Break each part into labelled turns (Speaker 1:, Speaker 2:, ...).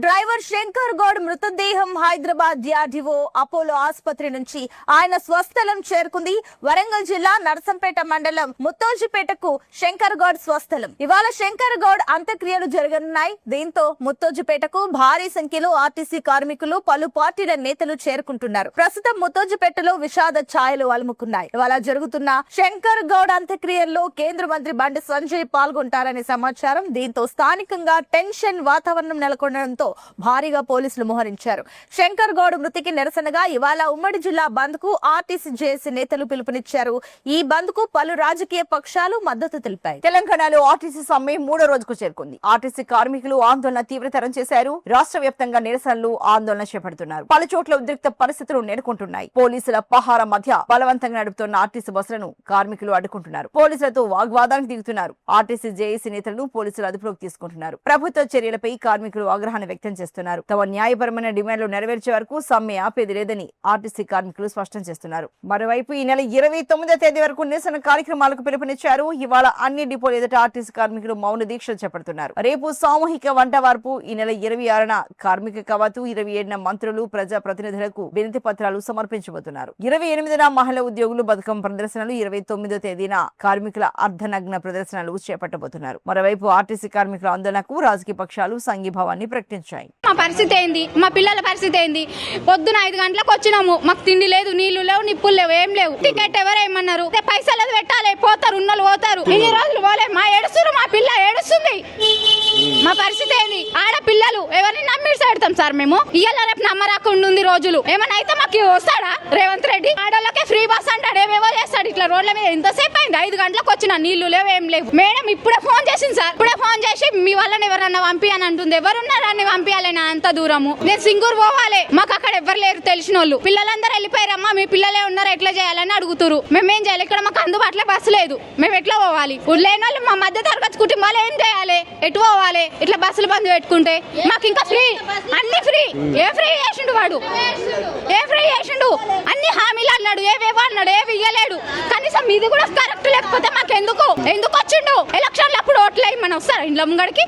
Speaker 1: Driver Shankar Goud మృతదేహం Hyderabad DRDO Apollo ఆసుపత్రి నుంచి ఆయన స్వస్థలం చేరుకుంది. వరంగల్ జిల్లా నర్సంపేట మండలం ముత్తోజిపేటకు శంకర్ గౌడ్ స్వస్థలం. ఇవాళ శంకర్ గౌడ్ అంత్యక్రియలు జరగనున్నాయి. దీంతో ముత్తోజిపేటకు భారీ సంఖ్యలో ఆర్టీసీ కార్మికులు, పలు పార్టీల నేతలు చేరుకుంటున్నారు. ప్రస్తుతం ముత్తోజిపేటలో విషాద ఛాయలు అలుముకున్నాయి. ఇవాళ జరుగుతున్న శంకర్ గౌడ్ అంత్యక్రియల్లో కేంద్ర మంత్రి బండి సంజయ్ పాల్గొంటారనే సమాచారం. దీంతో స్థానికంగా టెన్షన్ వాతావరణం నెలకొనడంతో భారీగా పోలీసులు మోహరించారు. శంకర్ గౌడ్ మృతికి నిరసనగా ఇవాళ ఉమ్మడి జిల్లా బంద్ కు ఆర్టీసీ జేఏసీ నేతలు పిలుపునిచ్చారు. ఈ బంద్ కు పలు రాజకీయ పక్షాలు మద్దతు తెలిపాయి.
Speaker 2: తెలంగాణలో ఆర్టీసీ సమ్మె 3వ రోజుకు చేరుకుంది. ఆర్టీసీ కార్మికులు ఆందోళన తీవ్రతరం చేశారు. రాష్ట్ర వ్యాప్తంగా నిరసనలు, ఆందోళన చేపడుతున్నారు. పలు చోట్ల ఉద్రిక్త పరిస్థితులు నెలకొంటున్నాయి. పోలీసుల పహారా మధ్య బలవంతంగా నడుపుతున్న ఆర్టీసీ బస్సులను కార్మికులు అడ్డుకుంటున్నారు. పోలీసులతో వాగ్వాదానికి దిగుతున్నారు. ఆర్టీసీ జేఏసీ నేతలను పోలీసులు అదుపులోకి తీసుకుంటున్నారు. ప్రభుత్వ చర్యలపై కార్మికులు ఆగ్రహాన్ని వ్యక్తం చేస్తున్నారు. తమ న్యాయపరమైన డిమాండ్లు నెరవేర్చే వరకు సమ్మె ఆపేది లేదని ఆర్టీసీ కార్మికులు స్పష్టం చేస్తున్నారు. మరోవైపు ఈ నెల 29వ తేదీ వరకు నిరసన కార్యక్రమాలకు పిలుపునిచ్చారు. ఇవాళ అన్ని డిపోలు ఎదుట ఆర్టీసీ కార్మికులు మౌన దీక్షలు చేపడుతున్నారు. రేపు సామూహిక వంటవార్పు. ఈ నెల 26న కార్మిక కవాతు, 27న మంత్రులు, ప్రజా ప్రతినిధులకు వినతి పత్రాలు సమర్పించబోతున్నారు. 28న మహిళా ఉద్యోగులు బతుకమ్మ ప్రదర్శనలు, 29వ తేదీన కార్మికుల అర్ధనగ్న ప్రదర్శనలు చేపట్టబోతున్నారు. మరోవైపు ఆర్టీసీ కార్మికుల ఆందోళనకు రాజకీయ పక్షాలు సంఘీభావాన్ని ప్రకటించాయి.
Speaker 3: మా పరిస్థితి ఏంది, మా పిల్లల పరిస్థితి ఏంది? పొద్దున 5 గంటలకు వచ్చినాము, మాకు తిండి లేదు, నీళ్లు లేవు, నిప్పులు లేవు, ఏం లేవు. టికెట్ ఎవరేమన్నారు? పైసలు పెట్టాలి, పోతారు, ఉన్నోళ్ళు పోతారు. ఇన్ని రోజులు పోలే, మా ఏడుస్తున్నారు, మా పిల్ల ఏడుస్తుంది. మా పరిస్థితి ఏంది? ఆడపిల్లలు ఎవరిని నమ్మి పెడతాం సార్ మేము? ఇయ్యాల రేపు నమ్మరాకుండా ఉంది రోజులు. ఏమన్నా అయితే మాకు వస్తాడా రేవంత్ రెడ్డి? ఆడోళ్ళకే ఫ్రీ బస్ అంటాడు, ఏమేమో చేస్తాడు. ఇట్లా రోడ్ల మీద ఎంతసేపు అయింది? 5 గంటలకు వచ్చిన, నీళ్లు లేవు, ఏం లేవు. మేడం ఇప్పుడే ఫోన్ చేసింది సార్, ఇప్పుడే ఫోన్ చేసి మీ వల్ల ఎవరన్నా పంపి అని అంటుంది. ఎవరున్నారని పంపించాలని అంత దూరము? నేను సింగూరు పోవాలి, మాకు అక్కడ ఎవరు లేరు తెలిసిన వాళ్ళు. పిల్లలందరూ వెళ్ళిపోయారమ్మా, మీ పిల్లలే ఉన్నారు, ఎట్లా చేయాలని అడుగుతారు. మేమేం చేయాలి? ఇక్కడ మాకు అందుబాటులో బస్సు లేదు, మేము ఎట్లా పోవాలి? లేని వాళ్ళు మా మధ్య తరగతి కుటుంబాలు ఏం చేయాలి? ఎటు పోవాలి? ఇట్లా బస్సులు బంద్ పెట్టుకుంటే మాకు ఇంకా ఫ్రీ, అన్ని ఫ్రీ. ఏ ఫ్రీ చేసిండు వాడు? ఏ ఫ్రీ చేసిండు? అన్ని హామీలు అన్నాడు, ఏవేవో అన్నాడు, ఏవి ఇయ్యలేడు. కనీసం ఇది కూడా కరెక్ట్ లేకపోతే మాకు ఎందుకు వచ్చిండు? ఎలక్షన్లు అప్పుడు ఓట్లు వేయమని వస్తారు ఇంట్లో ముంగడికి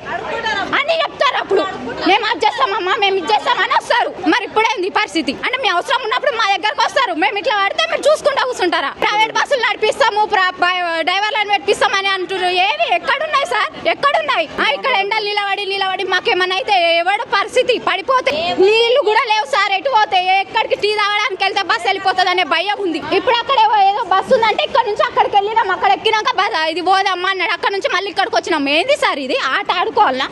Speaker 3: అన్ని చెప్తారు. అప్పుడు మేము అది చేస్తామమ్మా, మేము ఇది చేస్తామని వస్తారు. మరి ఇప్పుడేంది పరిస్థితి? అంటే మీ అవసరం ఉన్నప్పుడు మా దగ్గరకు వస్తారు, మేము ఇట్లా పడితే మీరు చూసుకుంటా కూర్చుంటారా? ప్రైవేట్ బస్సులు నడిపిస్తాము, డ్రైవర్లను పెట్టిస్తామని అంటున్నారు. ఏవి ఎక్కడున్నాయి సార్? ఎక్కడున్నాయి? ఇక్కడ ఎండలు నిలబడి మాకేమన్నా అయితే ఎవడు పరిస్థితి పడిపోతే నీళ్లు కూడా లేవు సార్. ఎటు పోతే ఎక్కడికి టీ తాగడానికి వెళ్తే బస్సు వెళ్ళిపోతుంది అనే భయం ఉంది. ఇప్పుడు అక్కడ ఏదో బస్సు ఉందంటే ఇక్కడ నుంచి అక్కడికి వెళ్ళినాం, అక్కడ ఎక్కినాక ఇది పోదమ్మా అన్నాడు. అక్కడ నుంచి మళ్ళీ ఇక్కడికి వచ్చినాం. ఏంది సార్ ఇది? ఆట ఆడుకోవాలన్నా?